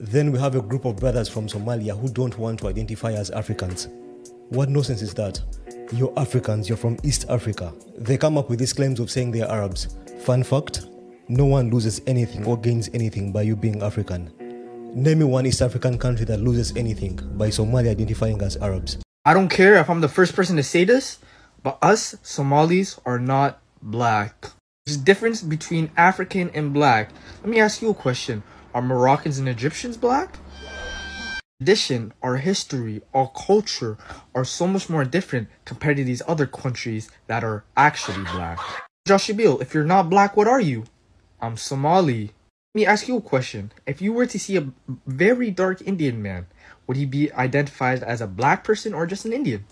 Then we have a group of brothers from Somalia who don't want to identify as Africans. What nonsense is that? You're Africans, you're from East Africa. They come up with these claims of saying they're Arabs. Fun fact, no one loses anything or gains anything by you being African. Name me one East African country that loses anything by Somalia identifying as Arabs. I don't care if I'm the first person to say this, but us Somalis are not black. There's a difference between African and black. Let me ask you a question. Are Moroccans and Egyptians black? Tradition, our history, our culture are so much more different compared to these other countries that are actually black. Josh Bill, if you're not black, what are you? I'm Somali. Let me ask you a question. If you were to see a very dark Indian man, would he be identified as a black person or just an Indian?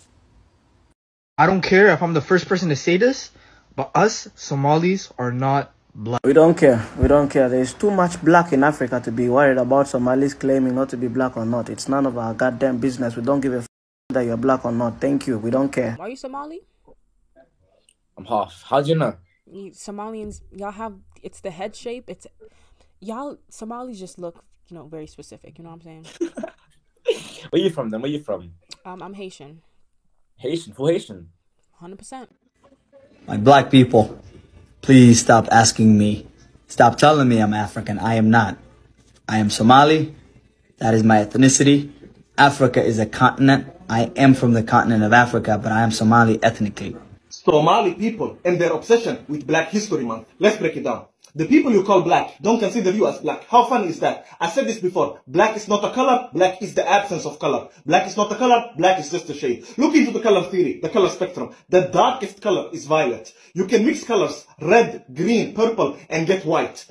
I don't care if I'm the first person to say this, but us Somalis are not black. We don't care. We don't care. There's too much black in Africa to be worried about Somalis claiming not to be black or not. It's none of our goddamn business. We don't give a f that you're black or not. Thank you. We don't care. Are you Somali? I'm half. How do you know? Somalians, y'all have, it's the head shape. It's, y'all, Somalis just look, you know, very specific. You know what I'm saying? Where you from then? Where you from? I'm Haitian. Haitian? Full Haitian? 100%. My black people, please stop asking me. Stop telling me I'm African. I am not. I am Somali. That is my ethnicity. Africa is a continent. I am from the continent of Africa, but I am Somali ethnically. Somali people and their obsession with Black History Month. Let's break it down. The people you call black don't consider you as black. How funny is that? I said this before. Black is not a color. Black is the absence of color. Black is not a color. Black is just a shade. Look into the color theory, the color spectrum. The darkest color is violet. You can mix colors, red, green, purple, and get white.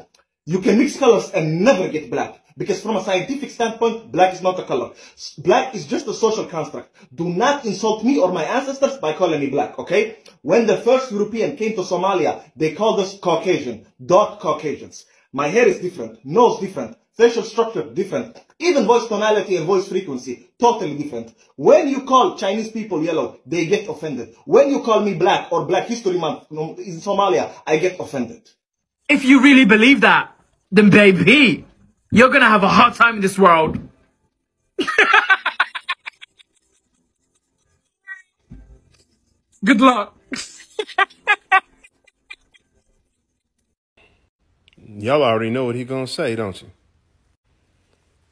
You can mix colors and never get black. Because from a scientific standpoint, black is not a color. Black is just a social construct. Do not insult me or my ancestors by calling me black, okay? When the first European came to Somalia, they called us Caucasian, dark Caucasians. My hair is different, nose different, facial structure different, even voice tonality and voice frequency, totally different. When you call Chinese people yellow, they get offended. When you call me black or Black History Month in Somalia, I get offended. If you really believe that, then baby, you're gonna have a hard time in this world. Good luck. Y'all already know what he's gonna say, don't you?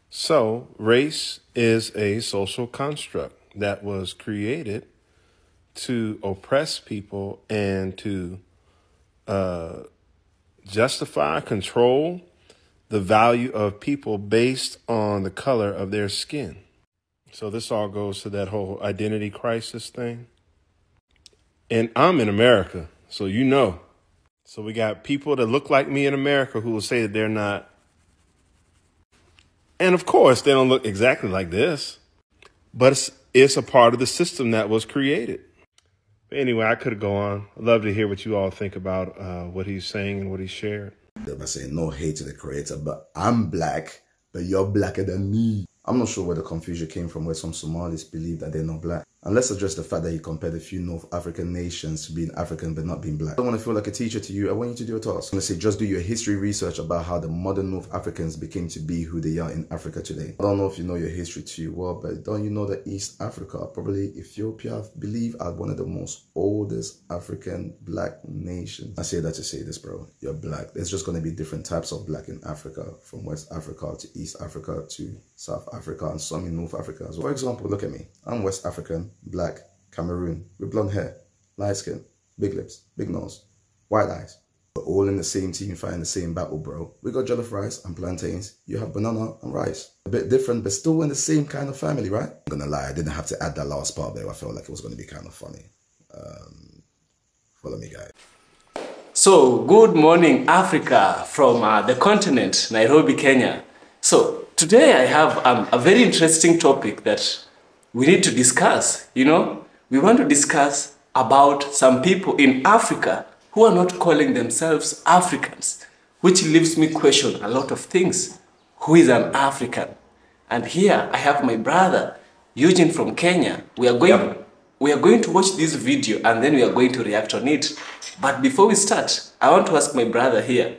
So, race is a social construct that was created to oppress people and to justify, control the value of people based on the color of their skin. So this all goes to that whole identity crisis thing. And I'm in America, so you know. So we got people that look like me in America who will say that they're not. And of course, they don't look exactly like this, but it's a part of the system that was created. But anyway, I could go on. I'd love to hear what you all think about what he's saying and what he shared. I say no hate to the creator, but I'm black, but you're blacker than me. I'm not sure where the confusion came from, where some Somalis believe that they're not black. And let's address the fact that he compared a few North African nations to being African but not being black. I don't want to feel like a teacher to you. I want you to do a task. I'm going to say just do your history research about how the modern North Africans became to be who they are in Africa today. I don't know if you know your history too well, but don't you know that East Africa, probably Ethiopia, I believe are one of the most oldest African black nations. I say that to say this, bro. You're black. There's just going to be different types of black in Africa, from West Africa to East Africa to South Africa and some in North Africa as well. For example, look at me. I'm West African, black, Cameroon, with blonde hair, light skin, big lips, big nose, white eyes. We're all in the same team fighting the same battle, bro. We got jollof rice and plantains. You have banana and rice. A bit different, but still in the same kind of family, right? I'm gonna lie, I didn't have to add that last part there. I felt like it was gonna be kind of funny. Follow me, guys. So, good morning, Africa, from the continent, Nairobi, Kenya. So, today I have a very interesting topic that we need to discuss. You know, we want to discuss about some people in Africa who are not calling themselves Africans, which leaves me question a lot of things. Who is an African? And here I have my brother, Eugene from Kenya. We are going to watch this video and then we are going to react on it. But before we start, I want to ask my brother here.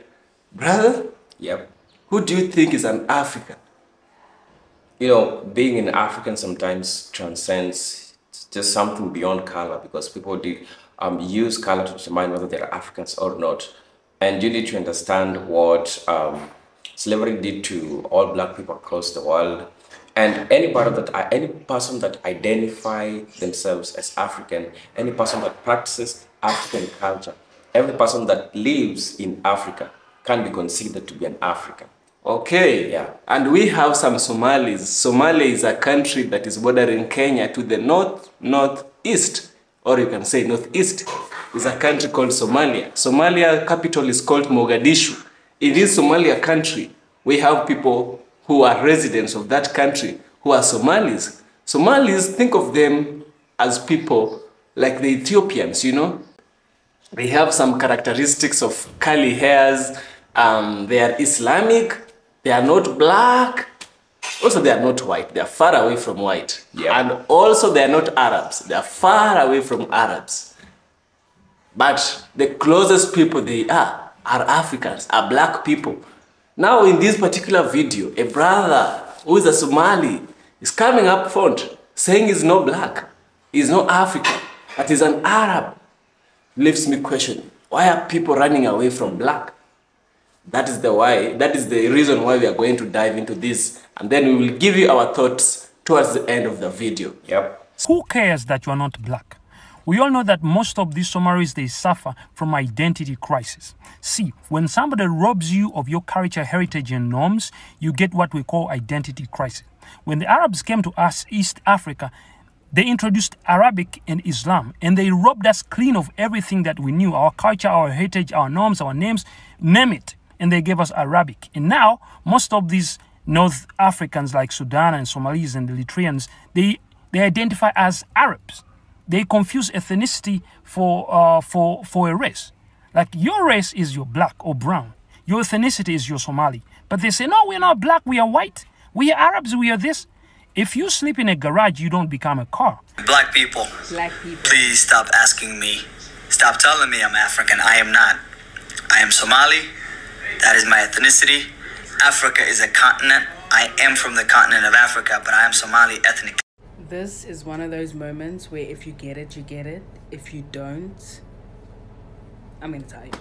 Brother? Yep. Who do you think is an African? you know, being an African sometimes transcends just something beyond color, because people use color to determine whether they're Africans or not. And you need to understand what slavery did to all black people across the world. And any person that identify themselves as African, any person that practices African culture, every person that lives in Africa can be considered to be an African. Okay, yeah. And we have some Somalis. Somalia is a country that is bordering Kenya to the northeast, or you can say northeast. Is a country called Somalia. Somalia capital is called Mogadishu. In this Somalia country, we have people who are residents of that country who are Somalis. Somalis, think of them as people like the Ethiopians, you know. They have some characteristics of curly hairs. They are Islamic. They are not black. Also, they are not white. They are far away from white. Yeah. And also, they are not Arabs. They are far away from Arabs. But the closest people they are Africans, are black people. Now, in this particular video, a brother who is a Somali is coming up front saying he's not black, he's not African, but he's an Arab. Leaves me questioning, why are people running away from black? That is the reason why we are going to dive into this, and then we will give you our thoughts towards the end of the video. Yep. Who cares that you are not black? We all know that most of these Somalis, they suffer from identity crisis. See, when somebody robs you of your culture, heritage, and norms, you get what we call identity crisis. When the Arabs came to us, East Africa, they introduced Arabic and Islam, and they robbed us clean of everything that we knew, our culture, our heritage, our norms, our names, name it. And they gave us Arabic. And now, most of these North Africans like Sudan and Somalis and Eritreans, they identify as Arabs. They confuse ethnicity for a race. Like your race is your black or brown. Your ethnicity is your Somali. But they say, no, we're not black, we are white. We are Arabs, we are this. If you sleep in a garage, you don't become a car. Black people, please stop asking me. Stop telling me I'm African. I am not. I am Somali. That is my ethnicity. Africa is a continent. I am from the continent of Africa, but I am Somali ethnic. This is one of those moments where if you get it, you get it. If you don't, I'm going to tell you.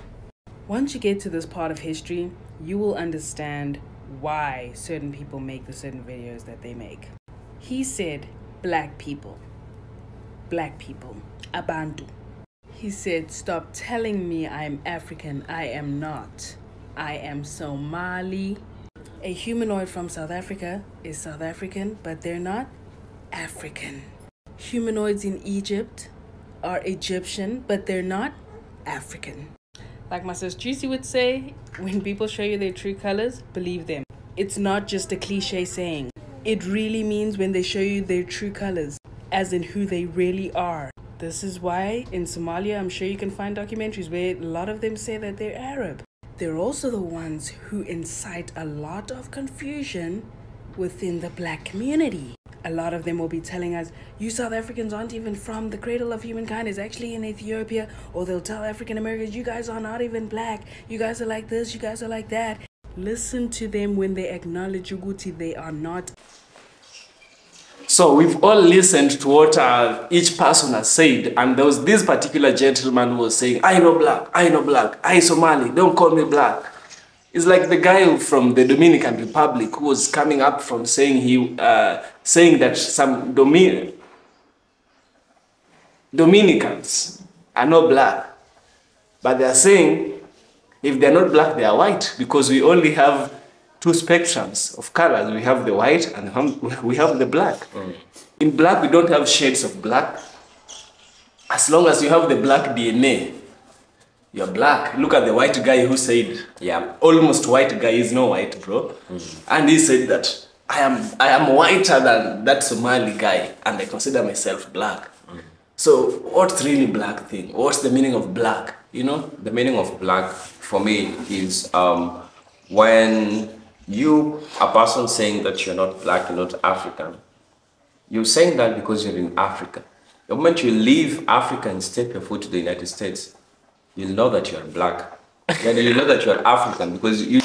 Once you get to this part of history, you will understand why certain people make the certain videos that they make. He said, black people, abantu. He said, stop telling me I'm African. I am not. I am Somali. A humanoid from South Africa is South African, but they're not African. Humanoids in Egypt are Egyptian, but they're not African. Like my sis Juicy would say, when people show you their true colors, believe them. It's not just a cliche saying. It really means when they show you their true colors, as in who they really are. This is why in Somalia, I'm sure you can find documentaries where a lot of them say that they're Arab. They're also the ones who incite a lot of confusion within the black community. A lot of them will be telling us, you South Africans aren't even from the cradle of humankind, is actually in Ethiopia. Or they'll tell African Americans, you guys are not even black. You guys are like this, you guys are like that. Listen to them when they acknowledge Uguti, they are not. So we've all listened to what each person has said, and there was this particular gentleman who was saying, I know black, I Somali, don't call me black. It's like the guy from the Dominican Republic who was coming up from saying saying that some Dominicans are not black, but they are saying if they're not black, they are white, because we only have two spectrums of colors. We have the white and we have the black. In black, we don't have shades of black. As long as you have the black DNA, you're black. Look at the white guy who said, yeah, almost white guy is no white, bro. And he said that I am whiter than that Somali guy, and I consider myself black. So what's really black thing? What's the meaning of black? You know? The meaning of black for me is when a person saying that you're not black, you're not African, you're saying that because you're in Africa. The moment you leave Africa and step your foot to the United States, you'll know that you're black. And you'll know that you're African, because you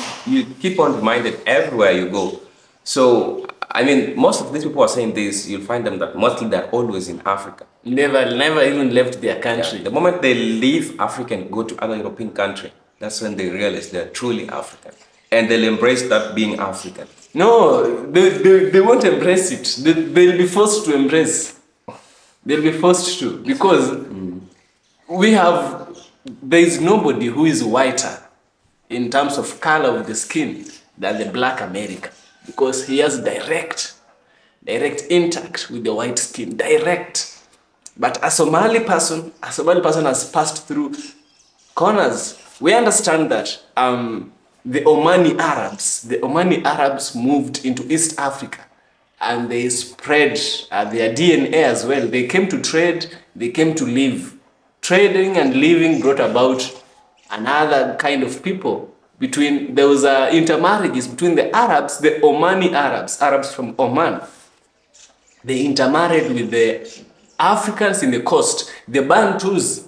keep on reminded everywhere you go. So I mean, most of these people are saying this, you'll find them that mostly they're always in Africa. Never even left their country. Yeah. The moment they leave Africa and go to other European country, that's when they realize they're truly African. And they'll embrace that being African. No, they won't embrace it. They'll be forced to embrace. They'll be forced to. Because there is nobody who is whiter in terms of color of the skin than the black American. Because he has direct intact with the white skin, direct. But a Somali person has passed through corners. We understand that the Omani Arabs moved into East Africa and they spread their DNA as well. They came to trade, they came to live. Trading and living brought about another kind of people. There was intermarriages between the Arabs, the Omani Arabs from Oman. They intermarried with the Africans in the coast, the Bantus.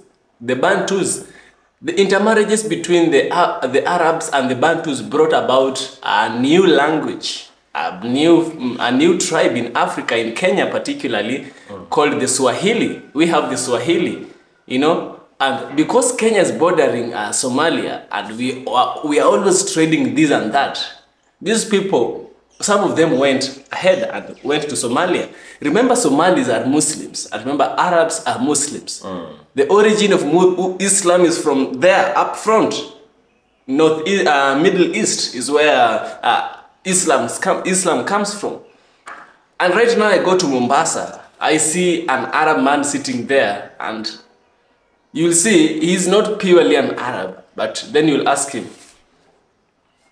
The intermarriages between the Arabs and the Bantus brought about a new language, a new tribe in Africa, in Kenya particularly, called the Swahili. We have the Swahili, you know. And because Kenya is bordering Somalia, and we are always trading this and that, these people, some of them went ahead and went to Somalia. Remember, Somalis are Muslims, and remember, Arabs are Muslims. The origin of Islam is from there, up front. Middle East is where Islam comes from. And right now I go to Mombasa, I see an Arab man sitting there, and you'll see he's not purely an Arab, but then you'll ask him.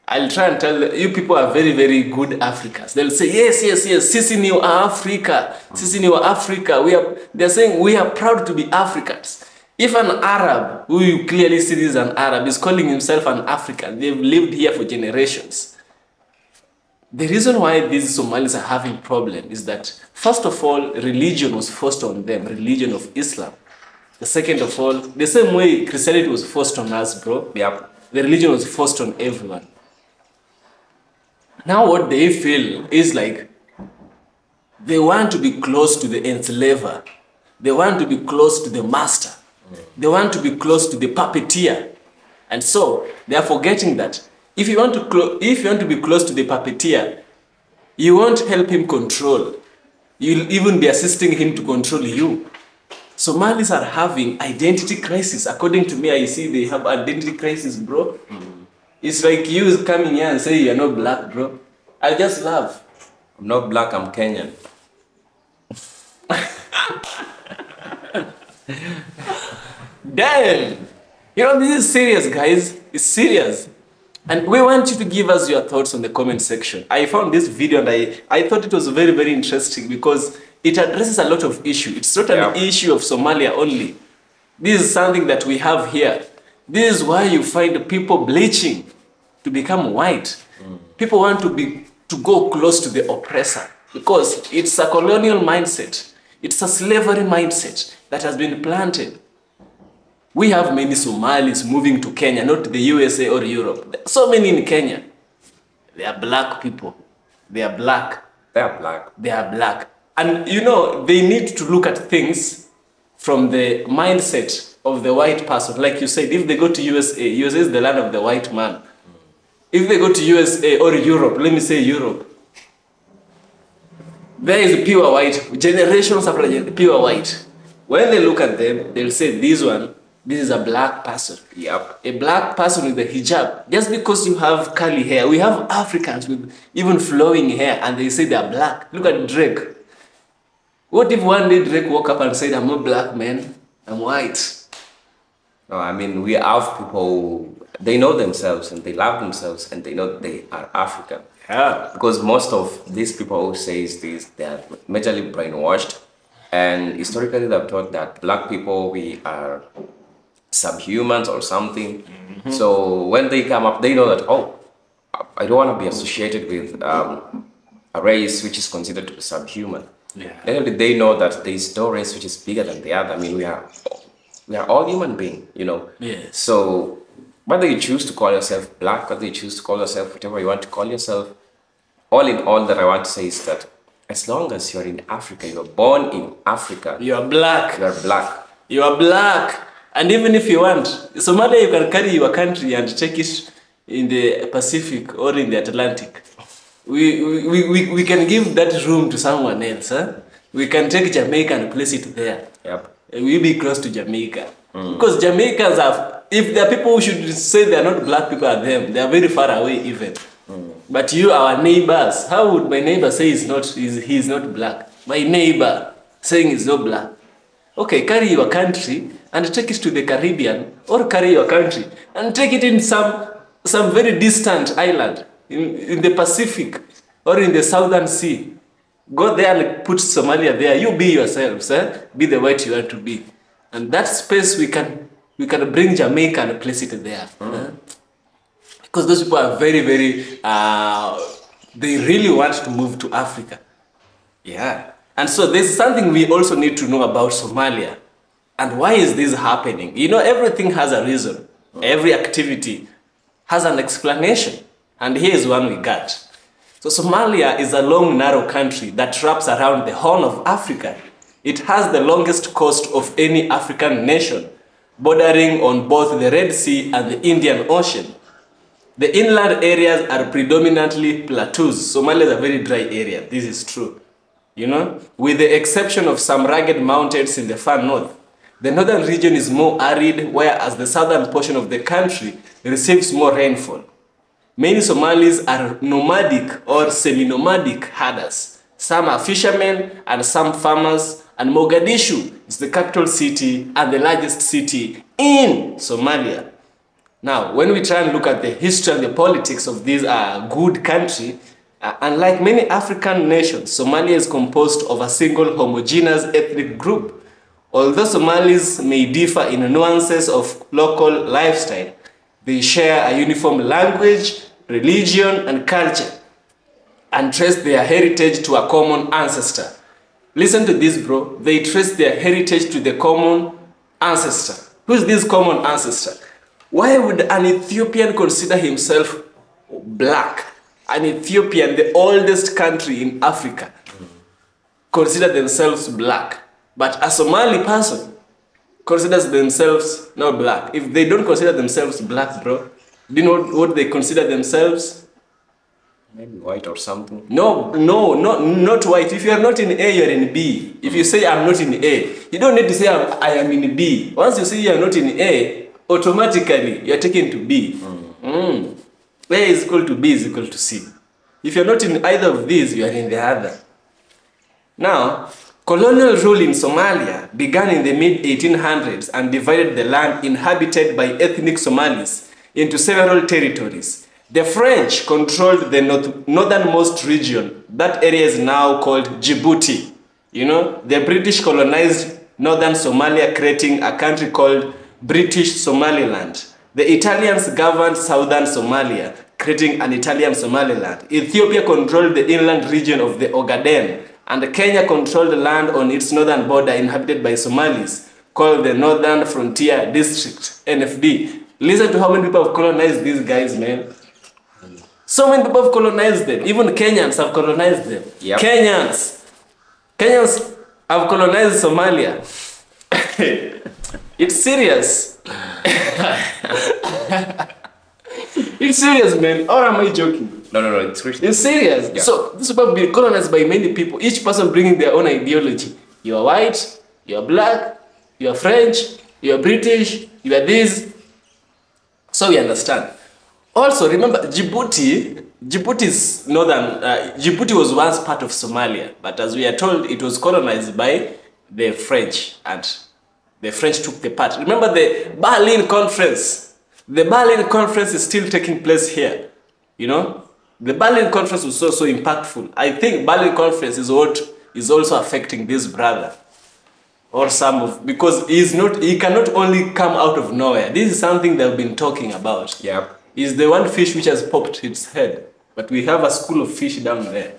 I'll try and tell you, people are very, very good Africans. They'll say, yes, Sisi New Africa, Sisi New Africa. They're saying we are proud to be Africans. If an Arab, who you clearly see is an Arab, is calling himself an African, they've lived here for generations. The reason why these Somalis are having problem is that, first of all, religion was forced on them, religion of Islam. The second of all, the same way Christianity was forced on us, bro. Yep. The religion was forced on everyone. Now what they feel is like they want to be close to the enslaver. They want to be close to the master. They want to be close to the puppeteer. And so they are forgetting that if you want to be close to the puppeteer, you won't help him control. You'll even be assisting him to control you. Somalis are having identity crisis. According to me, I see they have identity crisis, bro. It's like you coming here and say you're not black, bro. I just laugh. I'm not black, I'm Kenyan. Damn! You know, this is serious, guys. It's serious. And we want you to give us your thoughts on the comment section. I found this video and I thought it was very, very interesting because it addresses a lot of issues. It's not an issue of Somalia only. This is something that we have here. This is why you find people bleaching to become white. People want to go close to the oppressor because it's a colonial mindset. It's a slavery mindset that has been planted. We have many Somalis moving to Kenya, not to the USA or Europe. So many in Kenya. They are black people. They are black. They are black. They are black. And you know, they need to look at things from the mindset of the white person. Like you said, if they go to USA, USA is the land of the white man. If they go to USA or Europe, let me say Europe, there is pure white, generations after pure white. When they look at them, they'll say, this is a black person. Yep. A black person with a hijab. Just because you have curly hair, we have Africans with even flowing hair and they say they're black. Look at Drake. What if one day Drake woke up and said, I'm not black, man, I'm white? No, I mean, we have people, they know themselves and they love themselves and they know they are African. Yeah. Because most of these people who say this, they are majorly brainwashed. And historically, they've taught that black people, we are subhumans or something. So when they come up, they know that, oh, I don't want to be associated with a race which is considered to be subhuman. Yeah. Then they know that there is no race which is bigger than the other. I mean, we are all human beings, you know. Yes. So whether you choose to call yourself black, whether you choose to call yourself whatever you want to call yourself, all in all, that I want to say is that as long as you're in Africa, you're born in Africa, You are black. you're black. You are black. And even if you want, Somalia, you can carry your country and take it in the Pacific or in the Atlantic. We can give that room to someone else. Huh? We can take Jamaica and place it there. Yep. We'll be close to Jamaica. Because Jamaicans have, if there are people who should say they are not black people are them, they are very far away even. But you, our neighbors, how would my neighbor say he's not black? My neighbor saying he's not black. Okay, carry your country and take it to the Caribbean, or carry your country and take it in some very distant island in the Pacific or in the Southern Sea. Go there and put Somalia there. You be yourselves, be the white you want to be. And that space we can bring Jamaica and place it there. Because those people are very, very, they really want to move to Africa. Yeah. And so there's something we also need to know about Somalia. And why is this happening? You know, everything has a reason. Every activity has an explanation. And here is one we got. So Somalia is a long, narrow country that wraps around the Horn of Africa. It has the longest coast of any African nation, bordering on both the Red Sea and the Indian Ocean. The inland areas are predominantly plateaus. Somalia is a very dry area. This is true. You know, with the exception of some rugged mountains in the far north. The northern region is more arid, whereas the southern portion of the country receives more rainfall. Many Somalis are nomadic or semi-nomadic herders. Some are fishermen and some farmers, and Mogadishu is the capital city and the largest city in Somalia. Now, when we try and look at the history and the politics of this good country, unlike many African nations, Somalia is composed of a single homogeneous ethnic group. Although Somalis may differ in nuances of local lifestyle, they share a uniform language, religion, and culture, and trace their heritage to a common ancestor. Listen to this, bro. They trace their heritage to the common ancestor. Who is this common ancestor? Why would an Ethiopian consider himself black? An Ethiopian, the oldest country in Africa, consider themselves black. But a Somali person considers themselves not black. If they don't consider themselves black, bro, do you know what they consider themselves? Maybe white or something. No, not white. If you are not in A, you are in B. If you say I'm not in A, you don't need to say I am in B. Once you say you are not in A, automatically you are taken to B. A is equal to B is equal to C. If you are not in either of these, you are in the other. Now, colonial rule in Somalia began in the mid-1800s and divided the land inhabited by ethnic Somalis into several territories. The French controlled the northernmost region. That area is now called Djibouti. You know, the British colonized northern Somalia, creating a country called British Somaliland. The Italians governed southern Somalia, creating an Italian Somaliland. Ethiopia controlled the inland region of the Ogaden, and Kenya controlled the land on its northern border inhabited by Somalis, called the Northern Frontier District, NFD. Listen to how many people have colonized these guys, man. So many people have colonized them. Even Kenyans have colonized them. Yep. Kenyans have colonized Somalia. It's serious. It's serious, man. Or am I joking? No, it's Christian. It's serious. Yeah. So this is about being colonized by many people, each person bringing their own ideology. You are white, you are black, you are French, you are British, you are this. So we understand. Also, remember, Djibouti is northern. Djibouti was once part of Somalia, but as we are told, it was colonized by the French, and the French took the part. Remember the Berlin Conference? The Berlin Conference is still taking place here. You know, the Berlin Conference was so impactful. I think Berlin Conference is what is also affecting this brother, or some of, because he cannot only come out of nowhere. This is something they've been talking about. Yeah. Is the one fish which has popped its head, but we have a school of fish down there,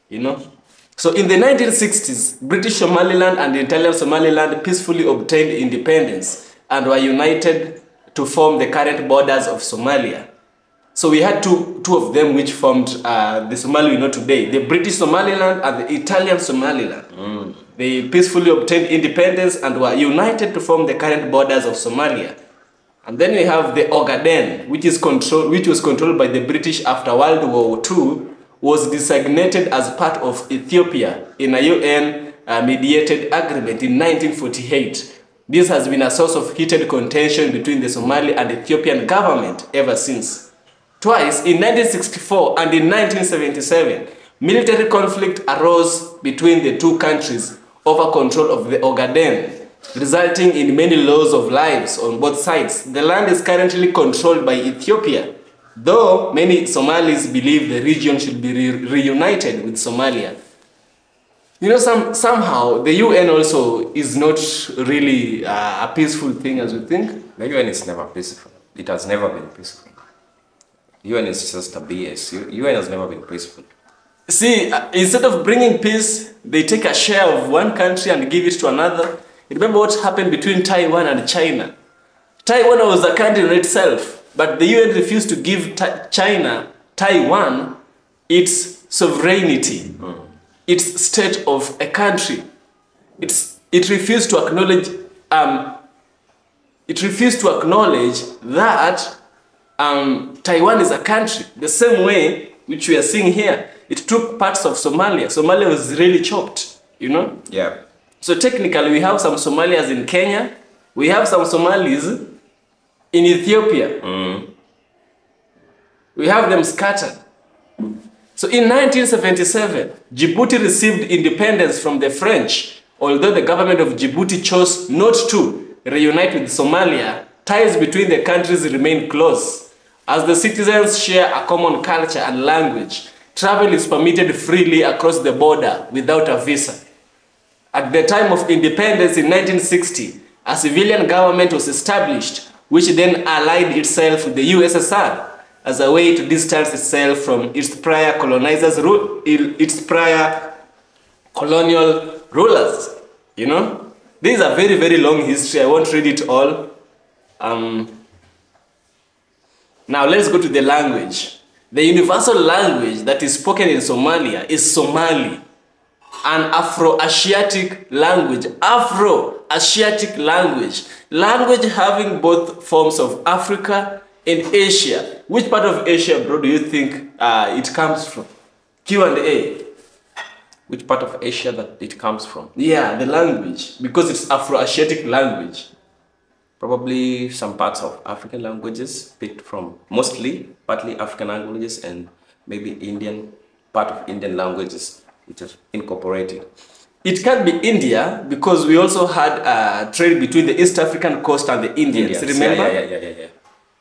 you know. So in the 1960s, British Somaliland and Italian Somaliland peacefully obtained independence and were united to form the current borders of Somalia. So we had two of them which formed the Somali we know today, the British Somaliland and the Italian Somaliland. They peacefully obtained independence and were united to form the current borders of Somalia. And then we have the Ogaden, which was controlled by the British after World War II, was designated as part of Ethiopia in a UN mediated agreement in 1948. This has been a source of heated contention between the Somali and Ethiopian government ever since. Twice, in 1964 and in 1977, military conflict arose between the two countries over control of the Ogaden, resulting in many loss of lives on both sides. The land is currently controlled by Ethiopia, though many Somalis believe the region should be reunited with Somalia. You know, somehow the UN also is not really a peaceful thing as we think. The UN is never peaceful. It has never been peaceful. UN is just a BS. UN has never been peaceful. See, instead of bringing peace, they take a share of one country and give it to another. Remember what happened between Taiwan and China? Taiwan was a country in itself, but the UN refused to give Taiwan, its sovereignty, its state of a country. It refused to acknowledge. It refused to acknowledge that Taiwan is a country. The same way which we are seeing here, it took parts of Somalia. Somalia was really chopped, you know. Yeah. So technically, we have some Somalians in Kenya. We have some Somalis in Ethiopia. We have them scattered. So in 1977, Djibouti received independence from the French. Although the government of Djibouti chose not to reunite with Somalia, ties between the countries remain close. As the citizens share a common culture and language, travel is permitted freely across the border without a visa. At the time of independence in 1960, a civilian government was established, which then allied itself with the USSR as a way to distance itself from its prior colonizers, its prior colonial rulers. You know, this is a very, very long history. I won't read it all. Now let's go to the language. The universal language that is spoken in Somalia is Somali, an Afro-Asiatic language. Afro-Asiatic language. Language having both forms of Africa and Asia. Which part of Asia, bro, do you think it comes from? Q&A. Which part of Asia that it comes from? Yeah, the language. Because it's Afro-Asiatic language. Probably some parts of African languages, partly African languages, and maybe part of Indian languages, which is incorporated. It can be India, because we also had trade between the East African coast and the Indians. Remember? Yeah.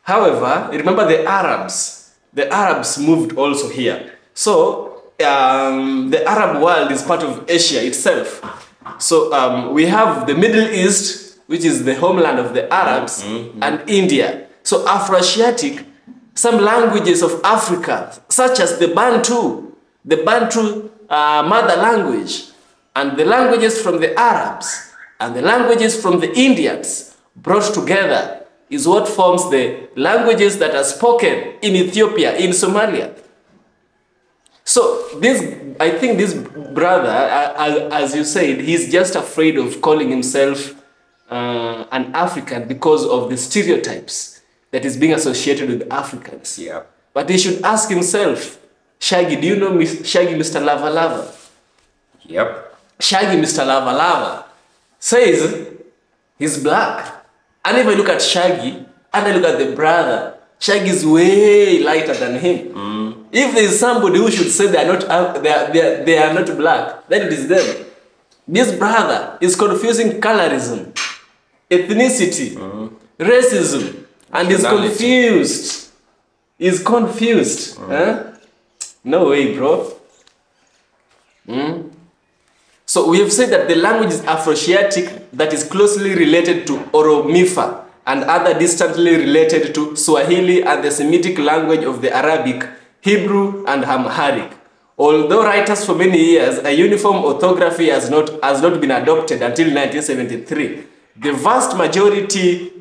However, remember the Arabs. The Arabs moved also here. So the Arab world is part of Asia itself. So we have the Middle East, which is the homeland of the Arabs, and India. So Afro-Asiatic, some languages of Africa, such as the Bantu mother language, and the languages from the Arabs, and the languages from the Indians, brought together, is what forms the languages that are spoken in Ethiopia, in Somalia. So I think this brother, as you said, he's just afraid of calling himself an African because of the stereotypes that is being associated with Africans. Yeah. But he should ask himself, Shaggy, do you know Shaggy Mr. Lava Lava? Yep. Shaggy Mr. Lava Lava says he's black. And if I look at Shaggy and I look at the brother, Shaggy is way lighter than him. If there is somebody who should say they are not black, then it is them. This brother is confusing colorism, ethnicity, racism, and is confused. Is confused. Huh? No way, bro. So we have said that the language is Afro-Asiatic, that is closely related to Oromifa and other distantly related to Swahili and the Semitic language of the Arabic, Hebrew, and Amharic. Although writers for many years, a uniform orthography has not been adopted until 1973. The vast majority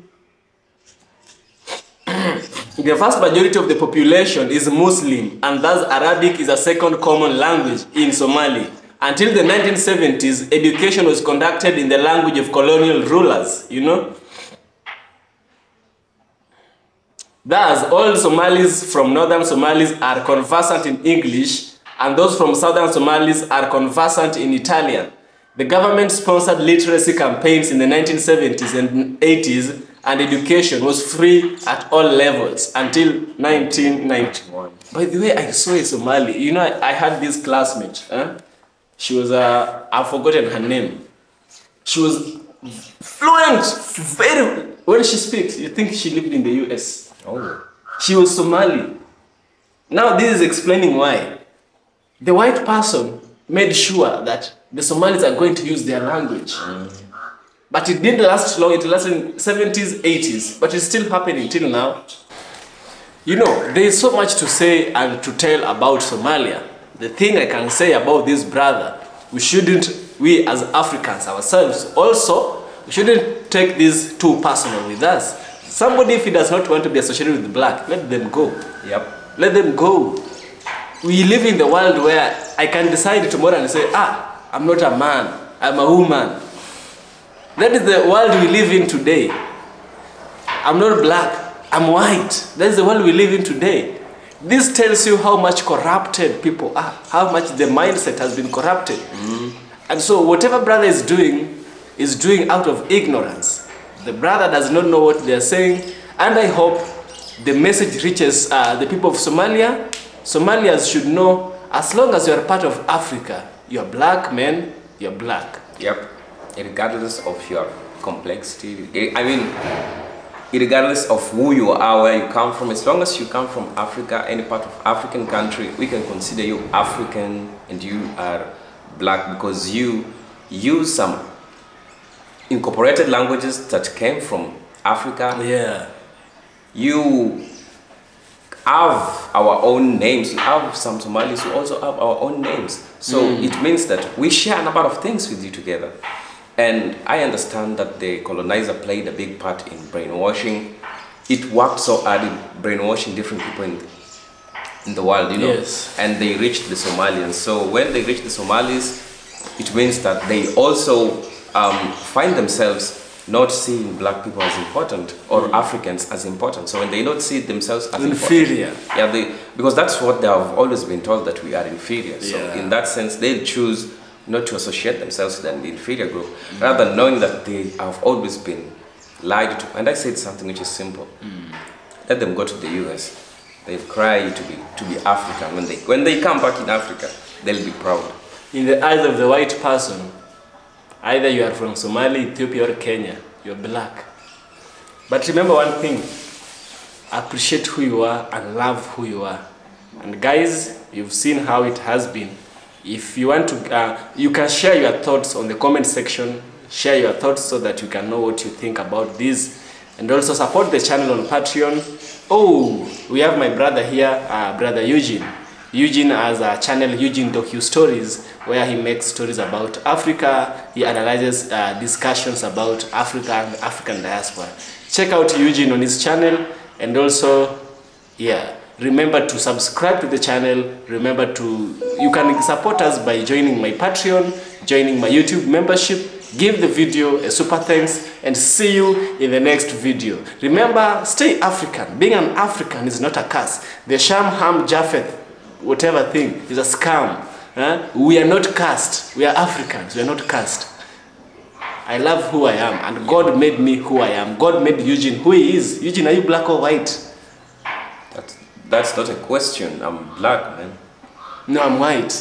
The vast majority of the population is Muslim, and thus Arabic is a second common language in Somali. Until the 1970s, education was conducted in the language of colonial rulers, you know. Thus, all Somalis from northern Somalis are conversant in English, and those from southern Somalis are conversant in Italian. The government sponsored literacy campaigns in the 1970s and 80s, and education was free at all levels until 1991. By the way, I saw a Somali. You know, I had this classmate. She was, I've forgotten her name. She was fluent, very, when she speaks, you think she lived in the US. Oh. She was Somali. Now this is explaining why. The white person made sure that the Somalis are going to use their language. But it didn't last long, it lasted in 70s, 80s, but it's still happening till now. You know, there is so much to say and to tell about Somalia. The thing I can say about this brother, we as Africans ourselves also, we shouldn't take this too personal with us. Somebody, if he does not want to be associated with the black, let them go. Yep. Let them go. We live in the world where I can decide tomorrow and say, I'm not a man, I'm a woman. That is the world we live in today. I'm not black, I'm white. That is the world we live in today. This tells you how much corrupted people are, how much the mindset has been corrupted. And so whatever brother is doing out of ignorance. The brother does not know what they are saying, and I hope the message reaches the people of Somalia. Somalians should know, as long as you are part of Africa, you're black, man, you're black. Yep. Regardless of your complexity, I mean, regardless of who you are, where you come from, as long as you come from Africa, any part of African country, we can consider you African and you are black because you use some incorporated languages that came from Africa. Yeah. You have our own names. You have some Somalis who also have our own names. So it means that we share a number of things with you together. And I understand that the colonizer played a big part in brainwashing. It worked so hard in brainwashing different people in the world, you know. Yes. And they reached the Somalians. So when they reached the Somalis, it means that they also find themselves not seeing black people as important or Africans as important. So when they don't see themselves as inferior, because that's what they have always been told, that we are inferior. So in that sense, they'll choose not to associate themselves with the inferior group, rather than knowing that they have always been lied to. And I said something which is simple: let them go to the US. They'll cry to be African. When they come back in Africa, they'll be proud. In the eyes of the white person, either you are from Somalia, Ethiopia, or Kenya, you're black. But remember one thing: appreciate who you are and love who you are. And guys, you've seen how it has been. If you want to, you can share your thoughts on the comment section. Share your thoughts so that you can know what you think about this. And also support the channel on Patreon. Oh, we have my brother here, brother Eugene. Eugene has a channel, Eugene Docu-Stories, where he makes stories about Africa. He analyzes discussions about Africa and African diaspora. Check out Eugene on his channel. And also, remember to subscribe to the channel. Remember you can support us by joining my Patreon, joining my YouTube membership. Give the video a super thanks, and see you in the next video. Remember, stay African. Being an African is not a curse. The Sham, Ham, Japheth, whatever thing is a scam. We are not cursed. We are Africans. We are not cursed. I love who I am, and God made me who I am. God made Eugene who he is. Eugene, are you black or white? That's not a question. I'm black, man. No, I'm white.